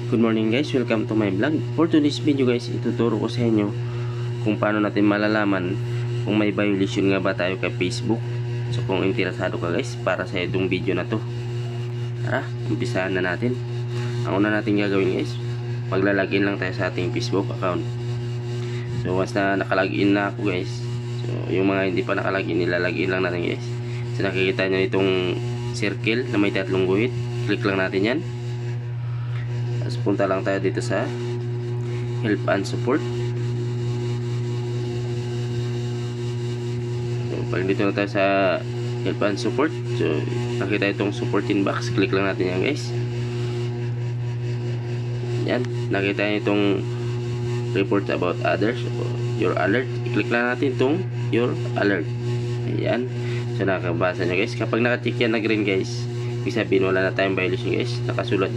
Good morning guys, welcome to my vlog. For today's video guys, ituturo ko sa inyo kung paano natin malalaman kung may violation nga ba tayo kay Facebook. So kung interesado ka guys para sa itong video na to, tara, umpisahan na natin. Ang una natin gagawin guys, maglalagin lang tayo sa ating Facebook account. So once na nakalagin na ako guys, so yung mga hindi pa nakalagin, nilalagin lang natin guys. So nakikita nyo itong circle na may tatlong guhit, click lang natin yan. Tapos punta lang tayo dito sa help and support. So pag dito na tayo sa help and support, so nakita itong support inbox, click lang natin yan guys. Yan, nakita nyo itong report about others, so your alert, i-click lang natin itong your alert. Ayan, so nakabasa nyo guys. Kapag naka-check yan na green guys, ibig sabihin wala na tayong violation guys, nakasulat